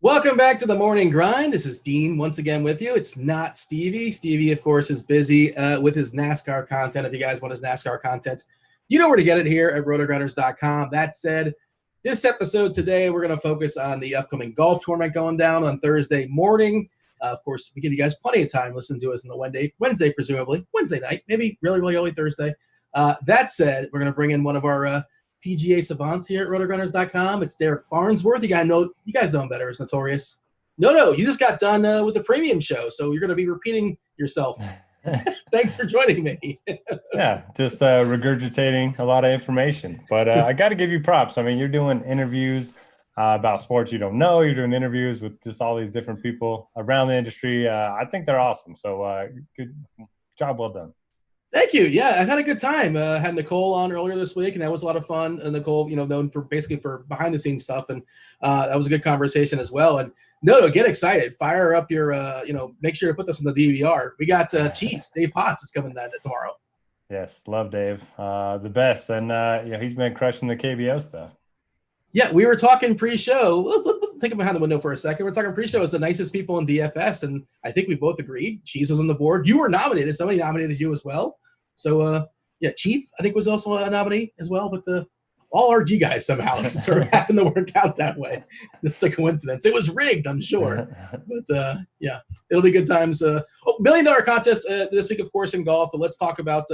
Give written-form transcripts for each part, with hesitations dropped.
Welcome back to the Morning Grind. This is Dean once again with you. It's not Stevie. Stevie, of course, is busy with his NASCAR content. If you guys want his NASCAR content, you know where to get it here at RotoGrinders.com. That said, this episode today, we're going to focus on the upcoming golf tournament going down on Thursday morning. Of course, we give you guys plenty of time. Listen to us on the Wednesday, presumably. Wednesday night, maybe really, really early Thursday. That said, we're going to bring in one of our PGA savants here at RotoGrinders.com. It's Derek Farnsworth. You guys know him better as Notorious. No, you just got done with the premium show, so you're going to be repeating yourself. Thanks for joining me. Yeah, just regurgitating a lot of information. But I got to give you props. I mean, you're doing interviews about sports you don't know. You're doing interviews with just all these different people around the industry. I think they're awesome. So good job, well done. Thank you. Yeah, I've had a good time. Had Nicole on earlier this week, and that was a lot of fun. And Nicole, known for behind-the-scenes stuff, and that was a good conversation as well. And no, get excited. Fire up your, make sure to put this on the DVR. We got Cheese. Dave Potts is coming tomorrow. Yes, love Dave. The best. And, he's been crushing the KBO stuff. Yeah, we were talking pre-show. Let's think behind the window for a second. We're talking pre-show as the nicest people in DFS, and I think we both agreed. Cheese was on the board. You were nominated. Somebody nominated you as well. So, Chief, I think, was also a nominee as well. But all RG guys somehow sort of happened to work out that way. It's a coincidence. It was rigged, I'm sure. But, it'll be good times. $1 million contest this week, of course, in golf. But let's talk about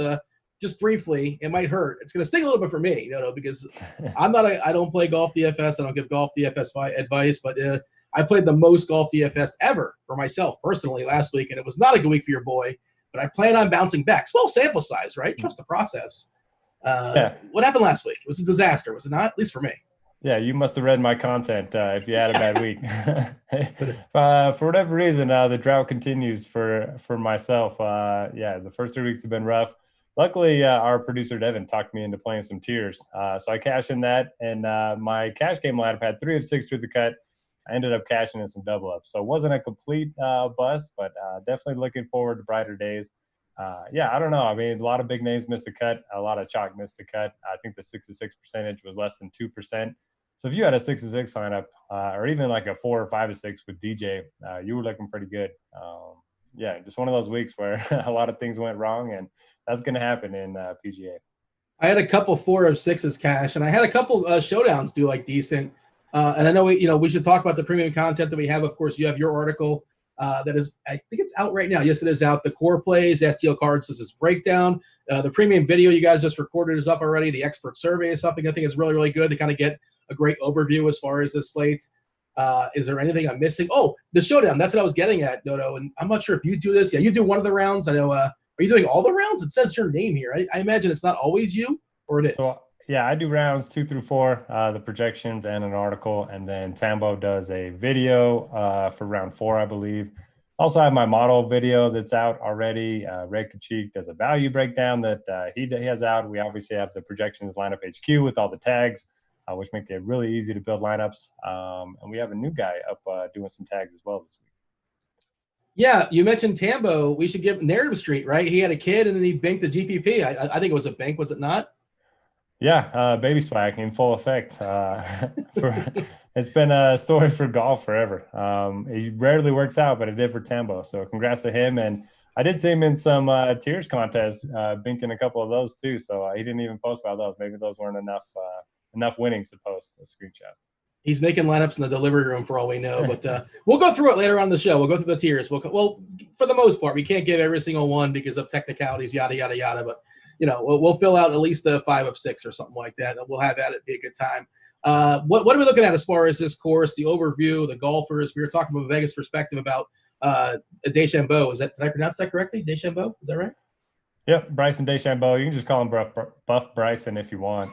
just briefly. It might hurt. It's going to sting a little bit for me, because I don't play golf DFS. I don't give golf DFS advice. But I played the most golf DFS ever for myself personally last week, and it was not a good week for your boy. But I plan on bouncing back. Small sample size, right? Trust the process. What happened last week? It was a disaster, was it not? At least for me. Yeah, you must have read my content if you had a bad week. For whatever reason, the drought continues for myself. The first 3 weeks have been rough. Luckily, our producer, Devin, talked me into playing some tiers. So I cashed in that, and my cash game lineup had 3 of 6 through the cut. I ended up cashing in some double ups. So it wasn't a complete bust, but definitely looking forward to brighter days. I don't know. I mean, a lot of big names missed the cut. A lot of chalk missed the cut. I think the 6-6 percentage was less than 2%. So if you had a 6-6 lineup or even like a 4 or 5-6 with DJ, you were looking pretty good. Just one of those weeks where a lot of things went wrong, and that's going to happen in PGA. I had a couple 4 of 6s cash, and I had a couple showdowns do like decent. And I know we should talk about the premium content that we have. Of course, you have your article that is, I think it's out right now. Yes, it is out. The core plays, STL cards, this is breakdown. The premium video you guys just recorded is up already. The expert survey is something I think is really, really good to kind of get a great overview as far as this slate. Is there anything I'm missing? Oh, the showdown. That's what I was getting at, Noto. And I'm not sure if you do this. Yeah, you do one of the rounds. I know. Are you doing all the rounds? It says your name here. I imagine it's not always you, or it is. Yeah, I do rounds 2 through 4, the projections and an article, and then Tambo does a video for round 4, I believe. Also have my model video that's out already. Red Kachik does a value breakdown that he has out. We obviously have the projections lineup HQ with all the tags, which make it really easy to build lineups. And we have a new guy up doing some tags as well this week. Yeah, you mentioned Tambo. We should give Narrative Street, right? He had a kid and then he banked the GPP. I think it was a bank, was it not? Yeah, baby swag in full effect. It's been a story for golf forever. It rarely works out, but it did for Tambo. So congrats to him. And I did see him in some tiers contests, binking a couple of those too. So he didn't even post about those. Maybe those weren't enough winnings to post the screenshots. He's making lineups in the delivery room for all we know. But we'll go through it later on the show. We'll go through the tiers. Well, for the most part, we can't give every single one because of technicalities, yada, yada, yada. But we'll fill out at least a 5 of 6 or something like that. We'll have at it. Be a good time. What are we looking at as far as this course, the overview, the golfers? We were talking from a Vegas perspective about DeChambeau. Did I pronounce that correctly? DeChambeau? Is that right? Yep, Bryson DeChambeau. You can just call him Buff Bryson if you want.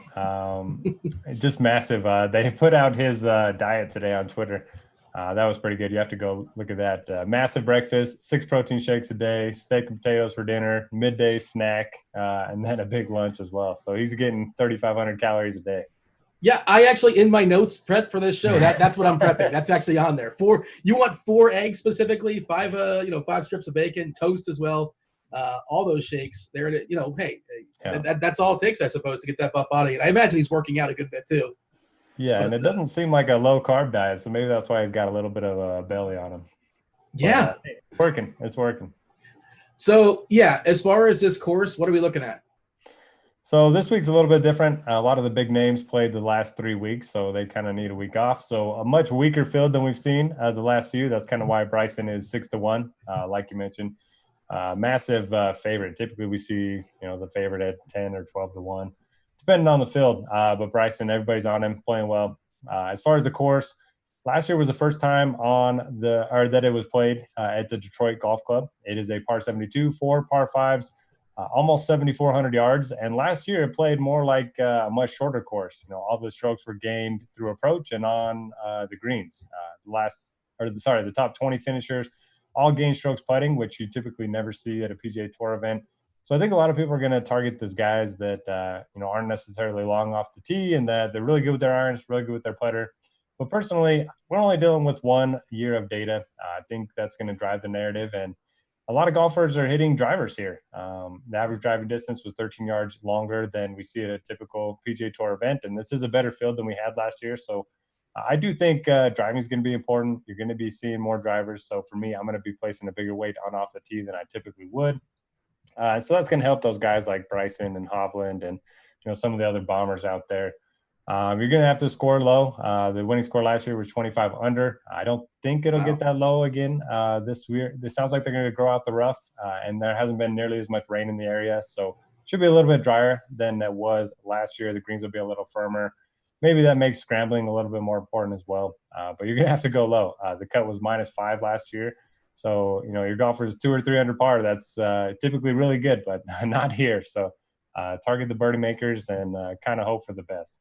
Just massive. They put out his diet today on Twitter. That was pretty good. You have to go look at that. Massive breakfast, 6 protein shakes a day, steak and potatoes for dinner, midday snack, and then a big lunch as well. So he's getting 3,500 calories a day. Yeah, I actually, in my notes, prep for this show. That's what I'm prepping. That's actually on there. You want 4 eggs specifically, 5 strips of bacon, toast as well. All those shakes. There, that's all it takes, I suppose, to get that buff body. And I imagine he's working out a good bit too. Yeah, and But it doesn't seem like a low carb diet, so maybe that's why he's got a little bit of a belly on him. But yeah. it's working. It's working. So yeah, as far as this course, what are we looking at? So this week's a little bit different. A lot of the big names played the last 3 weeks, so they kind of need a week off. So a much weaker field than we've seen the last few. That's kind of why Bryson is 6-1, like you mentioned. Massive favorite. Typically, we see the favorite at 10 or 12-1, depending on the field. But Bryson, everybody's on him, playing well. As far as the course, last year was the first time that it was played at the Detroit Golf Club. It is a par 72, 4 par 5s, almost 7,400 yards. And last year it played more like a much shorter course. All the strokes were gained through approach and on the greens. The top 20 finishers all gained strokes putting, which you typically never see at a PGA Tour event. So I think a lot of people are going to target those guys that aren't necessarily long off the tee and that they're really good with their irons, really good with their putter. But personally, we're only dealing with 1 year of data. I think that's going to drive the narrative. And a lot of golfers are hitting drivers here. The average driving distance was 13 yards longer than we see at a typical PGA Tour event. And this is a better field than we had last year. So I do think driving is going to be important. You're going to be seeing more drivers. So for me, I'm going to be placing a bigger weight on off the tee than I typically would. So that's going to help those guys like Bryson and Hovland and some of the other bombers out there. You're going to have to score low. The winning score last year was 25 under. I don't think it'll get that low again this year. This sounds like they're going to grow out the rough, and there hasn't been nearly as much rain in the area. So it should be a little bit drier than it was last year. The greens will be a little firmer. Maybe that makes scrambling a little bit more important as well. But you're going to have to go low. The cut was -5 last year. So, your golfers 2 or 3 under par. That's typically really good, but not here. So target the birdie makers and kind of hope for the best.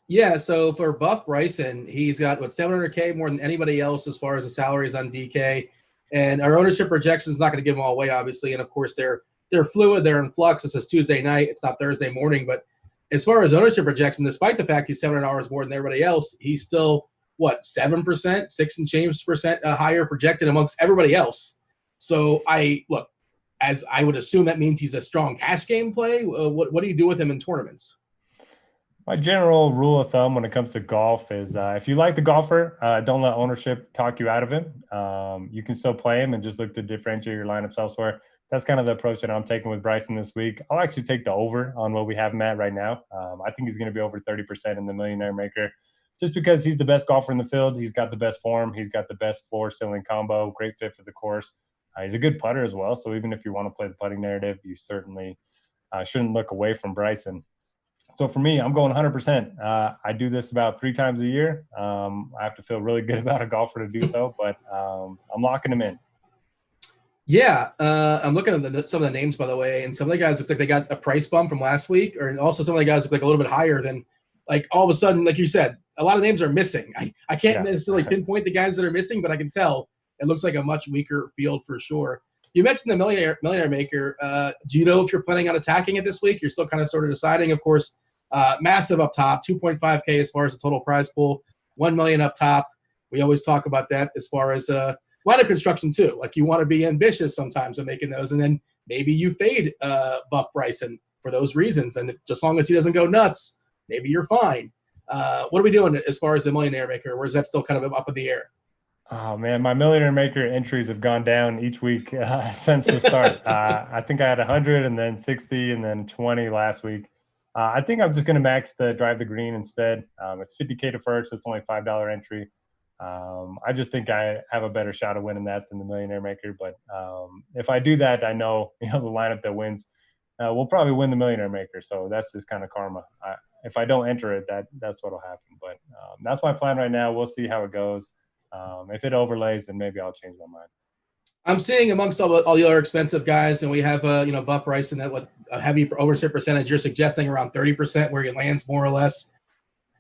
Yeah, so for Buff Bryson, he's got 700K more than anybody else as far as the salaries on DK, and our ownership projection is not going to give them all away, obviously. And of course, they're fluid, they're in flux. This is Tuesday night; it's not Thursday morning. But as far as ownership projection, despite the fact he's $700 more than everybody else, he's still 7%, 6 and change percent higher projected amongst everybody else. So as I would assume that means he's a strong cash game play. What do you do with him in tournaments? My general rule of thumb when it comes to golf is if you like the golfer, don't let ownership talk you out of him. You can still play him and just look to differentiate your lineups elsewhere. That's kind of the approach that I'm taking with Bryson this week. I'll actually take the over on what we have him at right now. I think he's going to be over 30% in the Millionaire Maker just because he's the best golfer in the field. He's got the best form. He's got the best floor ceiling combo, great fit for the course. He's a good putter as well. So even if you want to play the putting narrative, you certainly shouldn't look away from Bryson. So for me, I'm going 100%. I do this about 3 times a year. I have to feel really good about a golfer to do so, but I'm locking him in. Yeah, I'm looking at some of the names, by the way, and some of the guys look like they got a price bump from last week, or also some of the guys look like a little bit higher than, like, all of a sudden, like you said, a lot of names are missing. I can't necessarily pinpoint the guys that are missing, but I can tell it looks like a much weaker field for sure. You mentioned the Millionaire Maker. Do you know if you're planning on attacking it this week? You're still kind of sort of deciding, of course. Massive up top, 2.5K as far as the total prize pool, 1 million up top. We always talk about that as far as lineup construction too. Like, you want to be ambitious sometimes in making those, and then maybe you fade Buff Bryson for those reasons. And just as long as he doesn't go nuts, maybe you're fine. What are we doing as far as the Millionaire Maker? Or is that still kind of up in the air? Oh, man, my Millionaire Maker entries have gone down each week since the start. I think I had 100 and then 60 and then 20 last week. I think I'm just going to max the drive the green instead. It's 50K to first. It's only $5 entry. I just think I have a better shot of winning that than the Millionaire Maker. But if I do that, I know the lineup that wins will probably win the Millionaire Maker. So that's just kind of karma. If I don't enter it, that's what'll happen. But that's my plan right now. We'll see how it goes. If it overlays, then maybe I'll change my mind. I'm seeing amongst all the other expensive guys, and we have Buff Bryson at a heavy ownership percentage. You're suggesting around 30% where he lands more or less.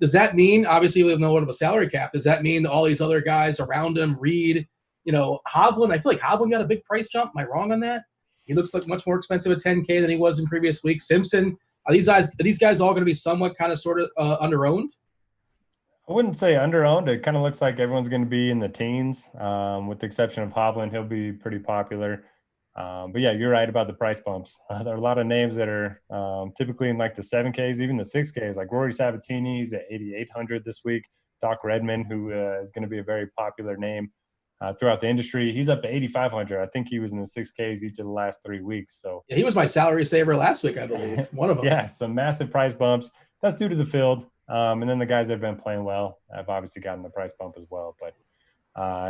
Does that mean, obviously we have no what of a salary cap, does that mean all these other guys around him, Reed, Hovland? I feel like Hovland got a big price jump. Am I wrong on that? He looks like much more expensive at 10K than he was in previous weeks. Simpson, are these guys all going to be somewhat kind of sort of under-owned? I wouldn't say under-owned. It kind of looks like everyone's going to be in the teens, with the exception of Hovland. He'll be pretty popular. But yeah, you're right about the price bumps. There are a lot of names that are typically in like the 7Ks, even the 6Ks, like Rory Sabatini. He's at 8,800 this week. Doc Redman, who is going to be a very popular name throughout the industry. He's up to 8,500. I think he was in the 6Ks each of the last 3 weeks. So yeah, he was my salary saver last week, I believe. One of them. Yeah, some massive price bumps. That's due to the field. And then the guys that have been playing well have obviously gotten the price bump as well. But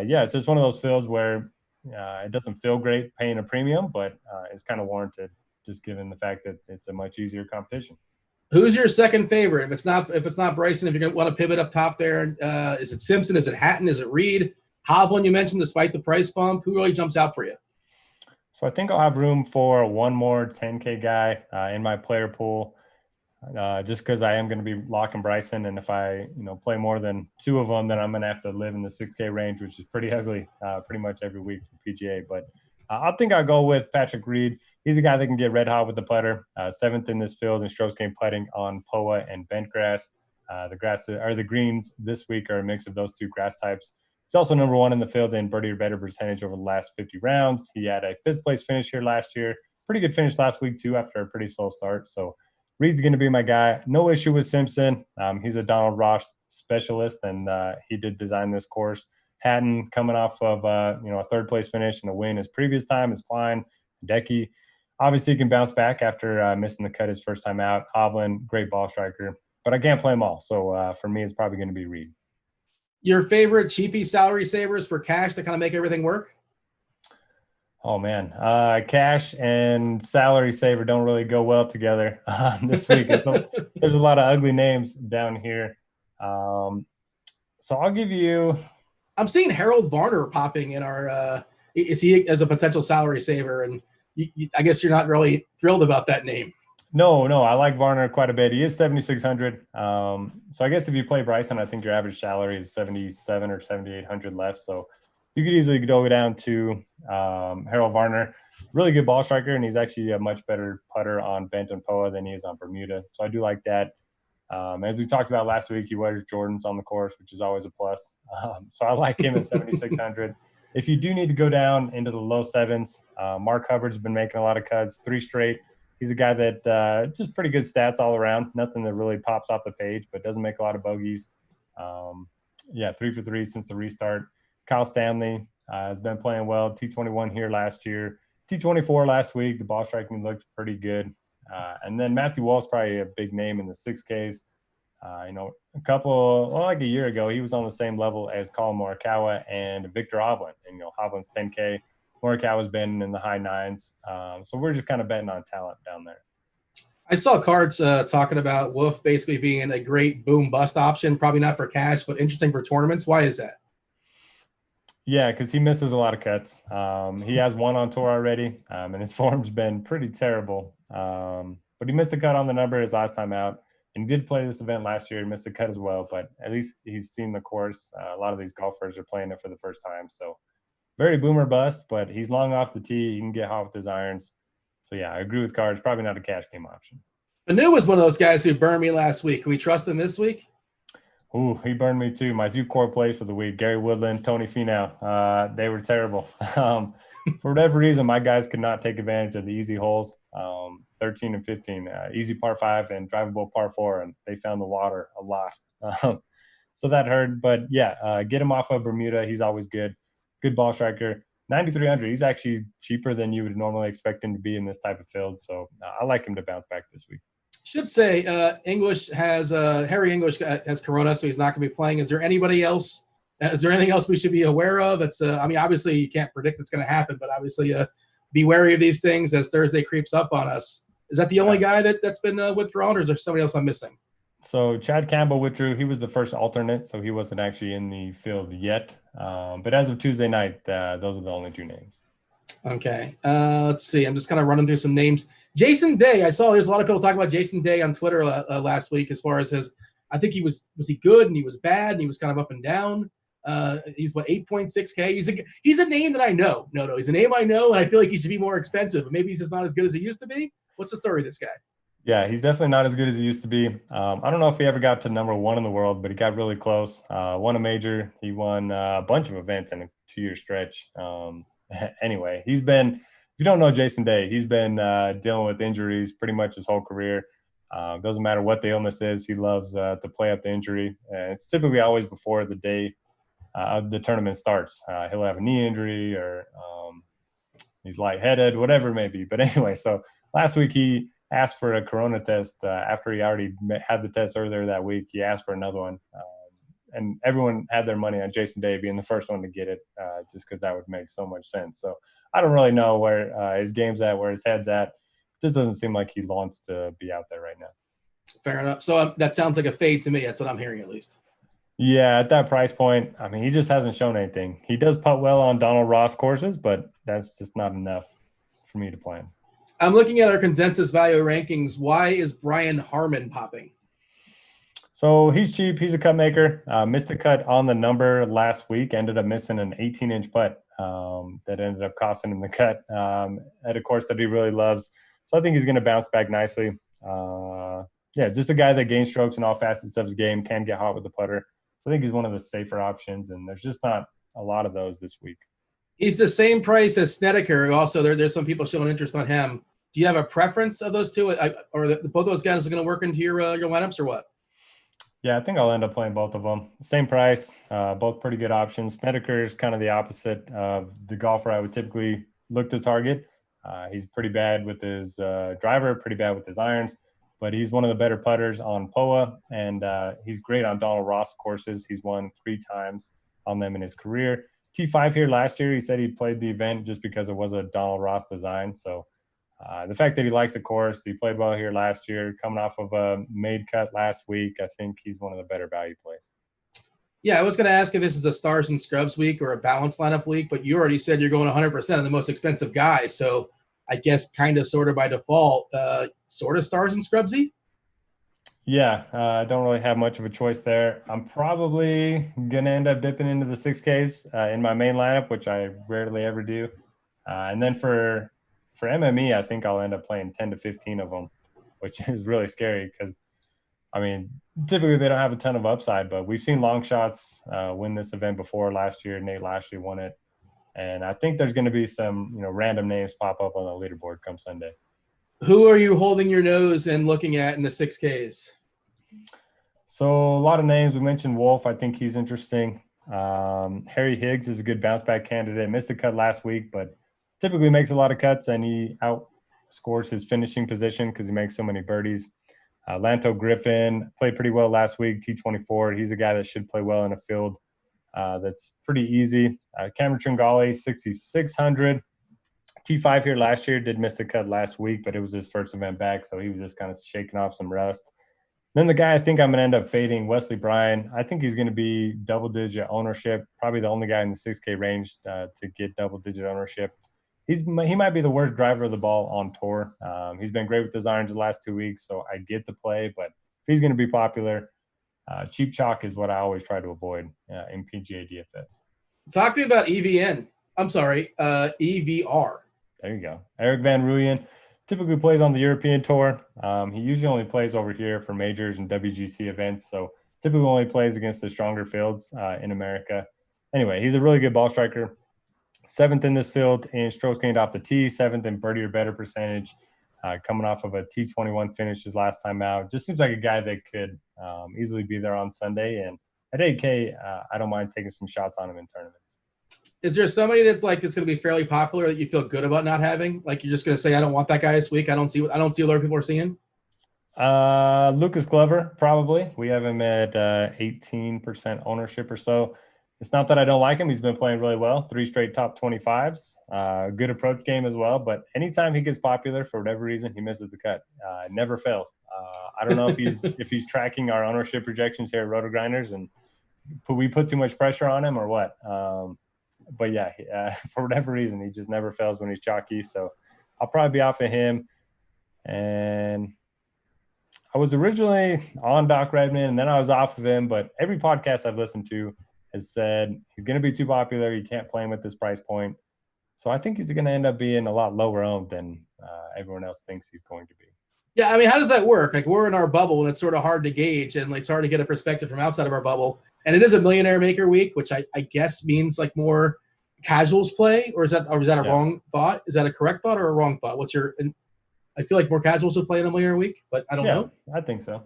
yeah, it's just one of those fields where it doesn't feel great paying a premium, but it's kind of warranted just given the fact that it's a much easier competition. Who's your second favorite? If it's not Bryson, if you're going to want to pivot up top there, is it Simpson? Is it Hatton? Is it Reed? Hovland, you mentioned, despite the price bump, who really jumps out for you? So I think I'll have room for one more 10K guy in my player pool, just because I am going to be locking Bryson, and if I play more than two of them, then I'm going to have to live in the 6K range, which is pretty ugly, pretty much every week for PGA. But I think I'll go with Patrick Reed. He's a guy that can get red hot with the putter. 7th in this field in strokes gained putting on POA and bent grass. The greens this week are a mix of those two grass types. He's also number 1 in the field in birdie or better percentage over the last 50 rounds. He had a 5th place finish here last year. Pretty good finish last week too after a pretty slow start. So Reed's going to be my guy. No issue with Simpson. He's a Donald Ross specialist, and he did design this course. Hatton, coming off of a 3rd place finish and a win his previous time, is fine. Decky, obviously, can bounce back after missing the cut his first time out. Hovland, great ball striker, but I can't play them all. So for me, it's probably going to be Reed. Your favorite cheapy salary savers for cash to kind of make everything work? Oh, man. Cash and salary saver don't really go well together this week. There's a lot of ugly names down here. So I'll give you – I'm seeing Harold Varner popping in our is he as a potential salary saver? And I guess you're not really thrilled about that name. No, I like Varner quite a bit. He is 7,600. So I guess if you play Bryson, I think your average salary is 77 or 7,800 left. So you could easily go down to Harold Varner. Really good ball striker, and he's actually a much better putter on bent and POA than he is on Bermuda. So I do like that. As we talked about last week, he wears Jordans on the course, which is always a plus. So I like him at 7,600. If you do need to go down into the low sevens, Mark Hubbard's been making a lot of cuts, 3 straight. He's a guy that just pretty good stats all around. Nothing that really pops off the page, but doesn't make a lot of bogeys. 3 for 3 since the restart. Kyle Stanley has been playing well. T21 here last year. T24 last week. The ball striking looked pretty good. And then Matthew Wall's probably a big name in the 6Ks. Like a year ago, he was on the same level as Colin Morikawa and Victor Hovland. And, Hovland's 10K. Morikawa's been in the high 9s. So we're just kind of betting on talent down there. I saw cards talking about Wolf basically being a great boom bust option, probably not for cash, but interesting for tournaments. Why is that? Yeah, because he misses a lot of cuts. He has one on tour already, and his form's been pretty terrible. But he missed a cut on the number his last time out. And he did play this event last year. He missed a cut as well, but at least he's seen the course. A lot of these golfers are playing it for the first time. So very boomer bust, but he's long off the tee. He can get hot with his irons. So, yeah, I agree with cards. Probably not a cash game option. Anu was one of those guys who burned me last week. Can we trust him this week? Ooh, he burned me too. My 2 core plays for the week, Gary Woodland, Tony Finau, they were terrible. For whatever reason, my guys could not take advantage of the easy holes, 13 and 15, easy par 5 and drivable par 4, and they found the water a lot. So that hurt. But, yeah, get him off of Bermuda. He's always good. Good ball striker. 9,300. He's actually cheaper than you would normally expect him to be in this type of field. So I like him to bounce back this week. Should say Harry English has Corona, so he's not going to be playing. Is there anybody else? Is there anything else we should be aware of? It's obviously you can't predict it's going to happen, but obviously be wary of these things as Thursday creeps up on us. Is that the only guy that's been withdrawn, or is there somebody else I'm missing? So Chad Campbell withdrew. He was the first alternate, so he wasn't actually in the field yet. But as of Tuesday night, those are the only 2 names. Okay. Let's see. I'm just kind of running through some names. Jason Day. I saw there's a lot of people talking about Jason Day on Twitter last week as far as I think was he good and he was bad and he was kind of up and down. He's 8.6K. He's a name that I know. No, he's a name I know, and I feel like he should be more expensive. But maybe he's just not as good as he used to be. What's the story of this guy? Yeah, he's definitely not as good as he used to be. I don't know if he ever got to number 1 in the world, but he got really close. Won a major. He won a bunch of events in a 2-year stretch. Anyway, he's been you don't know Jason Day, he's been dealing with injuries pretty much his whole career. Doesn't matter what the illness is, he loves to play up the injury. And it's typically always before the day the tournament starts. He'll have a knee injury or he's lightheaded, whatever it may be. But anyway, so last week he asked for a corona test after he already had the test earlier that week. He asked for another one. And everyone had their money on Jason Day being the first one to get it just because that would make so much sense. So I don't really know where his game's at, where his head's at. It just doesn't seem like he wants to be out there right now. Fair enough. So that sounds like a fade to me. That's what I'm hearing at least. Yeah, at that price point, I mean, he just hasn't shown anything. He does putt well on Donald Ross courses, but that's just not enough for me to play him. I'm looking at our consensus value rankings. Why is Brian Harman popping? So he's cheap. He's a cut maker. Missed a cut on the number last week. Ended up missing an 18-inch putt that ended up costing him the cut at a course that he really loves. So I think he's going to bounce back nicely. Yeah, just a guy that gains strokes in all facets of his game, can get hot with the putter. I think he's one of the safer options, and there's just not a lot of those this week. He's the same price as Snedeker. Also, there's some people showing interest on him. Do you have a preference of those two, or both those guys are going to work into your lineups, or what? Yeah, I think I'll end up playing both of them. Same price, both pretty good options. Snedeker is kind of the opposite of the golfer I would typically look to target. He's pretty bad with his driver, pretty bad with his irons, but he's one of the better putters on POA, and he's great on Donald Ross courses. He's won 3 times on them in his career. T5 here last year, he said he played the event just because it was a Donald Ross design. So the fact that he likes the course, he played well here last year, coming off of a made cut last week, I think he's one of the better value plays. Yeah, I was going to ask if this is a stars and scrubs week or a balanced lineup week, but you already said you're going 100% on the most expensive guy. So I guess kind of sort of by default, sort of stars and scrubsy? Yeah, I don't really have much of a choice there. I'm probably going to end up dipping into the 6Ks in my main lineup, which I rarely ever do. And then for MME, I think I'll end up playing 10 to 15 of them, which is really scary because, I mean, typically they don't have a ton of upside, but we've seen long shots win this event before last year. Nate Lashley won it. And I think there's going to be some, random names pop up on the leaderboard come Sunday. Who are you holding your nose and looking at in the 6Ks? So a lot of names. We mentioned Wolf. I think he's interesting. Harry Higgs is a good bounce back candidate. Missed a cut last week, but typically makes a lot of cuts, and he outscores his finishing position because he makes so many birdies. Lanto Griffin played pretty well last week, T24. He's a guy that should play well in a field that's pretty easy. Cameron Tringali, 6,600. T5 here last year, did miss the cut last week, but it was his first event back, so he was just kind of shaking off some rust. Then the guy I think I'm going to end up fading, Wesley Bryan. I think he's going to be double-digit ownership, probably the only guy in the 6K range to get double-digit ownership. He might be the worst driver of the ball on tour. He's been great with his irons the last 2 weeks, so I get the play. But if he's going to be popular, cheap chalk is what I always try to avoid in PGA DFS. Talk to me about EVN. I'm sorry, EVR. There you go. Eric Van Rooyen typically plays on the European Tour. He usually only plays over here for majors and WGC events, so typically only plays against the stronger fields in America. Anyway, he's a really good ball striker. 7th in this field in strokes gained off the tee, 7th in birdie or better percentage, coming off of a T21 finish his last time out. Just seems like a guy that could easily be there on Sunday. And at 8K, I don't mind taking some shots on him in tournaments. Is there somebody that's going to be fairly popular that you feel good about not having? Like you're just going to say, I don't want that guy this week. I don't see what other people are seeing. Lucas Glover, probably. We have him at 18% ownership or so. It's not that I don't like him. He's been playing really well. 3 straight top 25s. Good approach game as well. But anytime he gets popular, for whatever reason, he misses the cut. Never fails. I don't know if he's tracking our ownership projections here at RotoGrinders and we put too much pressure on him or what. But yeah, for whatever reason, he just never fails when he's chalky. So I'll probably be off of him. And I was originally on Doc Redman, and then I was off of him. But every podcast I've listened to has said he's going to be too popular. You can't play him at this price point. So I think he's going to end up being a lot lower owned than everyone else thinks he's going to be. Yeah, I mean, how does that work? Like, we're in our bubble, and it's sort of hard to gauge, and like, it's hard to get a perspective from outside of our bubble. And it is a millionaire maker week, which I guess means like more casuals play, or is that a wrong thought? Is that a correct thought or a wrong thought? I feel like more casuals would play him later a week, but I don't know. I think so.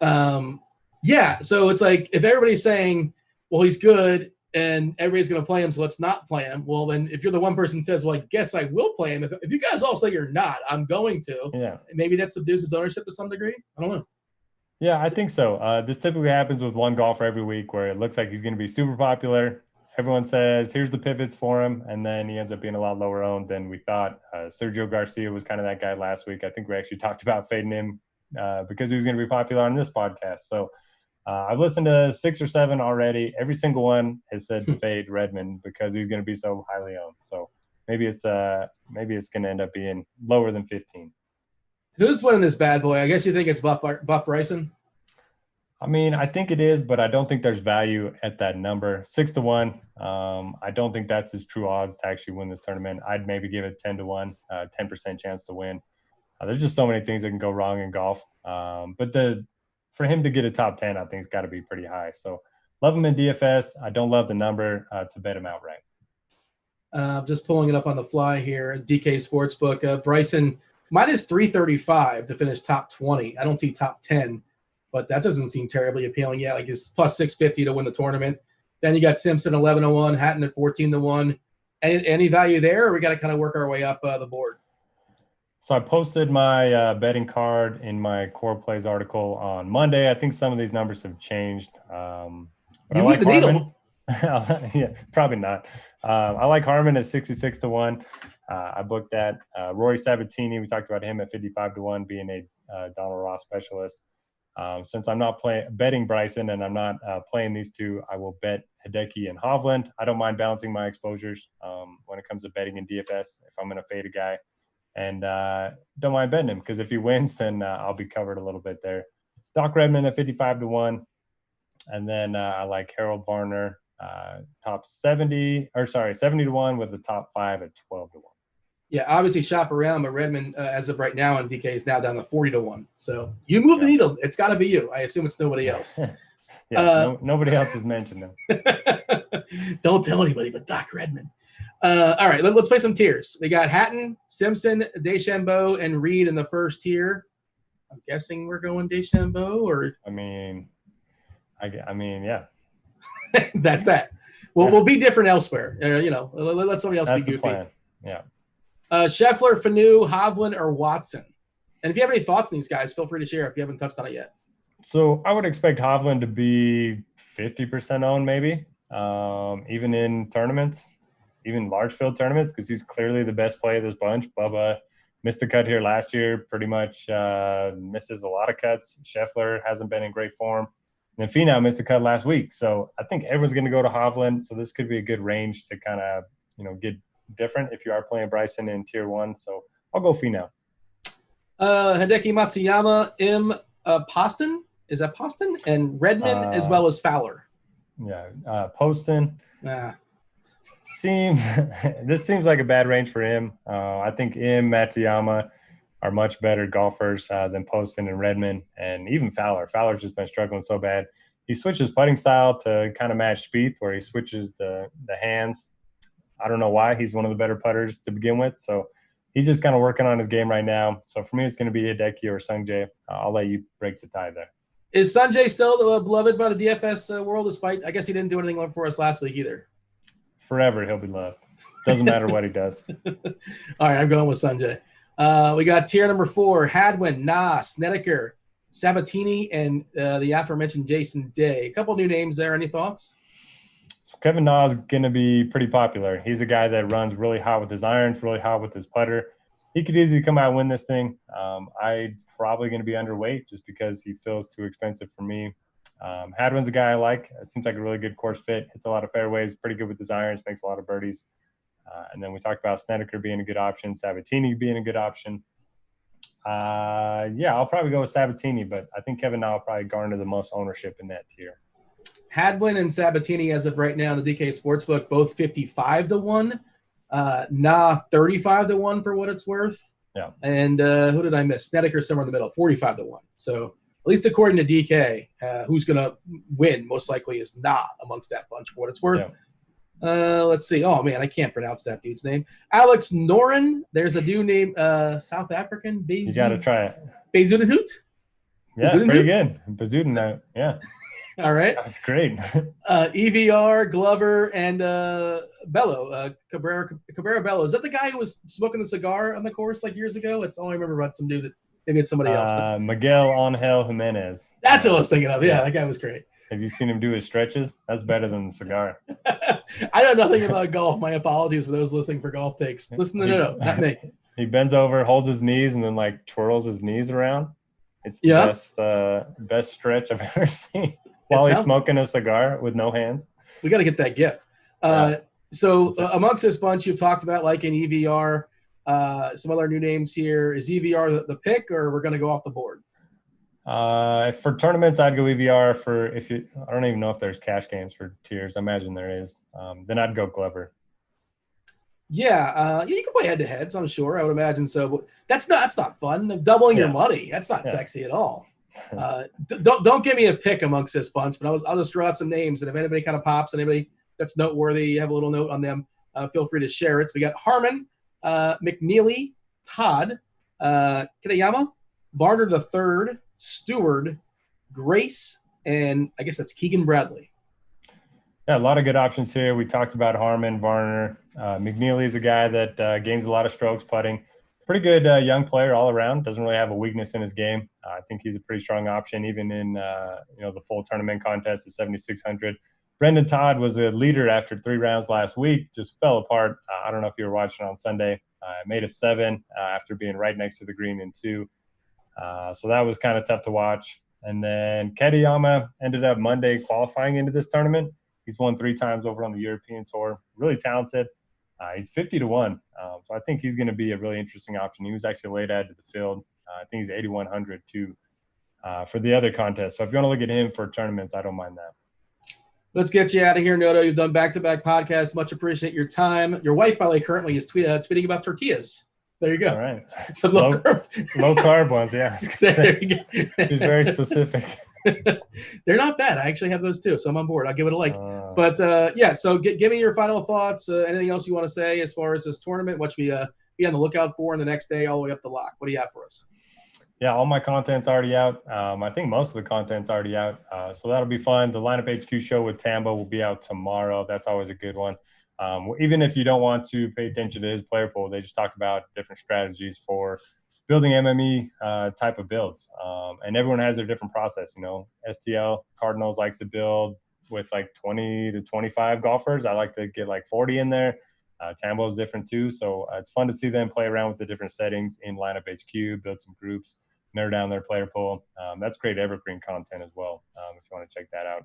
So it's like if everybody's saying, well, he's good and everybody's going to play him, so let's not play him. Well, then if you're the one person who says, well, I guess I will play him. If you guys all say you're not, I'm going to. Yeah. Maybe that subdues his ownership to some degree. I don't know. Yeah, I think so. This typically happens with one golfer every week where it looks like he's going to be super popular. Everyone says, here's the pivots for him, and then he ends up being a lot lower owned than we thought. Sergio Garcia was kind of that guy last week. I think we actually talked about fading him because he was going to be popular on this podcast. So I've listened to 6 or 7 already. Every single one has said to fade Redmond because he's going to be so highly owned. So maybe it's going to end up being lower than 15. Who's winning this bad boy? I guess you think it's Buff Bryson? I mean, I think it is, but I don't think there's value at that number. 6-1. I don't think that's his true odds to actually win this tournament. I'd maybe give it 10-1, 10% chance to win. There's just so many things that can go wrong in golf. But for him to get a top 10, I think it's got to be pretty high. So love him in DFS. I don't love the number to bet him outright. Just pulling it up on the fly here. DK Sportsbook. Bryson minus 335 to finish top 20. I don't see top 10. But that doesn't seem terribly appealing yet. Like it's plus 650 to win the tournament. Then you got Simpson 11-1, Hatton at 14-1. Any value there, or we got to kind of work our way up the board? So I posted my betting card in my Core Plays article on Monday. I think some of these numbers have changed. You moved the needle. Yeah, probably not. I like Harmon at 66-1. I booked that. Rory Sabatini, we talked about him at 55-1, being a Donald Ross specialist. Since I'm not betting Bryson and I'm not playing these two, I will bet Hideki and Hovland. I don't mind balancing my exposures when it comes to betting in DFS if I'm going to fade a guy. And don't mind betting him because if he wins, then I'll be covered a little bit there. Doc Redman at 55-1. And then I like Harold Varner, top 70-1 with the top 5 at 12-1. Yeah, obviously shop around, but Redmond, as of right now on DK, is now down to 40-1 So you move the needle. It's got to be you. I assume it's nobody else. Nobody else has mentioned him. Don't tell anybody but Doc Redmond. All right, let's play some tiers. We got Hatton, Simpson, DeChambeau, and Reed in the first tier. I'm guessing we're going DeChambeau, or I mean, yeah. That's that. We'll be different elsewhere. Let somebody else That's be the goofy. plan. Yeah. Scheffler, Fanu, Hovland, or Watson. And if you have any thoughts on these guys, feel free to share if you haven't touched on it yet. So I would expect Hovland to be 50% owned maybe, even in tournaments, even large field tournaments, because he's clearly the best play of this bunch. Bubba missed the cut here last year, pretty much misses a lot of cuts. Scheffler hasn't been in great form. And then Finau missed the cut last week. So I think everyone's going to go to Hovland. So this could be a good range to kind of, get different if you are playing Bryson in tier 1. So I'll go Finau. Hideki Matsuyama, Poston. Is that Poston? And Redmond as well as Fowler. Yeah. Poston. Nah. This seems like a bad range for him. I think Matsuyama are much better golfers than Poston and Redmond, and even Fowler. Fowler's just been struggling so bad. He switches putting style to kind of match Spieth, where he switches the hands. I don't know why. He's one of the better putters to begin with. So he's just kind of working on his game right now. So for me, it's going to be Hideki or Sungjae. I'll let you break the tie there. Is Sungjae still beloved by the DFS world despite, I guess he didn't do anything for us last week either? Forever he'll be loved. Doesn't matter what he does. All right, I'm going with Sungjae. We got tier number 4, Hadwin, Nah, Snedeker, Sabatini, and the aforementioned Jason Day. A couple new names there. Any thoughts? So Kevin Na is going to be pretty popular. He's a guy that runs really hot with his irons, really hot with his putter. He could easily come out and win this thing. I'm probably going to be underweight just because he feels too expensive for me. Hadwin's a guy I like. It seems like a really good course fit. Hits a lot of fairways, pretty good with his irons, makes a lot of birdies. And then we talked about Snedeker being a good option, Sabatini being a good option. I'll probably go with Sabatini, but I think Kevin Na will probably garner the most ownership in that tier. Hadwin and Sabatini, as of right now, in the DK Sportsbook, both 55-1. Na 35-1 for what it's worth. Yeah. And who did I miss? Snedeker somewhere in the middle, 45-1. So at least according to DK, who's going to win most likely is Na amongst that bunch for what it's worth. Let's see. Oh, man, I can't pronounce that dude's name. Alex Noren. There's a dude named South African. You got to try it. Bezuidenhout? Yeah, pretty good. Bezuidenhout, yeah. All right. That's great. EVR, Glover, and Bello. Cabrera Bello. Is that the guy who was smoking the cigar on the course like years ago? It's all I remember about some dude that maybe it's somebody else. Miguel Angel Jimenez. That's what I was thinking of. Yeah, that guy was great. Have you seen him do his stretches? That's better than the cigar. I know nothing about golf. My apologies for those listening for golf takes. Listen to no, not me. He bends over, holds his knees, and then like twirls his knees around. It's the best stretch I've ever seen. While he's smoking a cigar with no hands. We got to get that GIF. So amongst this bunch, you've talked about like an EVR, some other new names here. Is EVR the pick, or we're going to go off the board? For tournaments, I'd go EVR. I don't even know if there's cash games for tiers. I imagine there is. Then I'd go Glover. Yeah, you can play head to heads. I'm sure. I would imagine so. But that's not fun. Doubling your money. That's not sexy at all. Don't give me a pick amongst this bunch, but I'll just throw out some names, and if anybody kind of pops, anybody that's noteworthy, you have a little note on them, feel free to share it. So we got Harmon, McNeely, Todd, Kitayama, Varner III, Stewart, Grace, and I guess that's Keegan Bradley. Yeah, a lot of good options here. We talked about Harmon, Varner. McNeely is a guy that gains a lot of strokes putting. Pretty good young player all around. Doesn't really have a weakness in his game. I think he's a pretty strong option, even in the full tournament contest at 7,600. Brendan Todd was a leader after 3 rounds last week. Just fell apart. I don't know if you were watching on Sunday. Made a 7 after being right next to the green in 2. So that was kind of tough to watch. And then Kitayama ended up Monday qualifying into this tournament. He's won 3 times over on the European Tour. Really talented. He's 50-1. So I think he's going to be a really interesting option. He was actually late add to the field. I think he's 8,100 too for the other contest. So if you want to look at him for tournaments, I don't mind that. Let's get you out of here, Noto. You've done back-to-back podcasts. Much appreciate your time. Your wife, by the way, currently is tweeting about tortillas. There you go. All right. Some low carb ones, yeah. There you go. She's very specific. They're not bad. I actually have those too, so I'm on board. I'll give it a like. But so give me your final thoughts. Anything else you want to say as far as this tournament? What should we be on the lookout for in the next day all the way up to lock? What do you have for us? Yeah, all my content's already out. I think most of the content's already out. So that'll be fun. The Lineup HQ show with Tambo will be out tomorrow. That's always a good one. Even if you don't want to pay attention to his player pool, they just talk about different strategies for building MME type of builds. And everyone has their different process. STL Cardinals likes to build with like 20 to 25 golfers. I like to get like 40 in there. Tambo is different too. So it's fun to see them play around with the different settings in Lineup HQ, build some groups, narrow down their player pool. That's great evergreen content as well, if you want to check that out.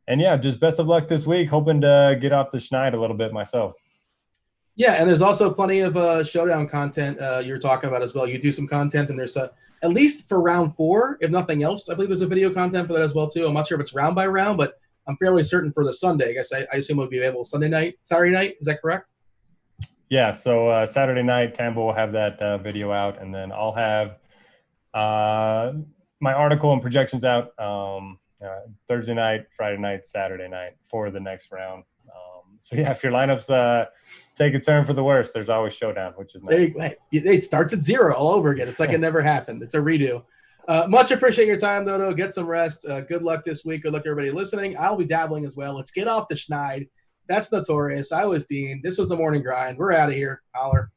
And yeah, just best of luck this week. Hoping to get off the schneid a little bit myself. Yeah, and there's also plenty of showdown content you're talking about as well. You do some content, and there's at least for round 4, if nothing else, I believe there's a video content for that as well too. I'm not sure if it's round by round, but I'm fairly certain for the Sunday. I guess I assume it'll be available Saturday night. Is that correct? Yeah, so Saturday night, Tambo will have that video out, and then I'll have my article and projections out Thursday night, Friday night, Saturday night for the next round. So yeah, if your lineups take a turn for the worse, there's always showdown, which is nice. It starts at 0 all over again. It's like it never happened. It's a redo. Much appreciate your time, Dodo. Get some rest. Good luck this week. Good luck, everybody listening. I'll be dabbling as well. Let's get off the schneid. That's Notorious. I was Dean. This was the Morning Grind. We're out of here. Holler.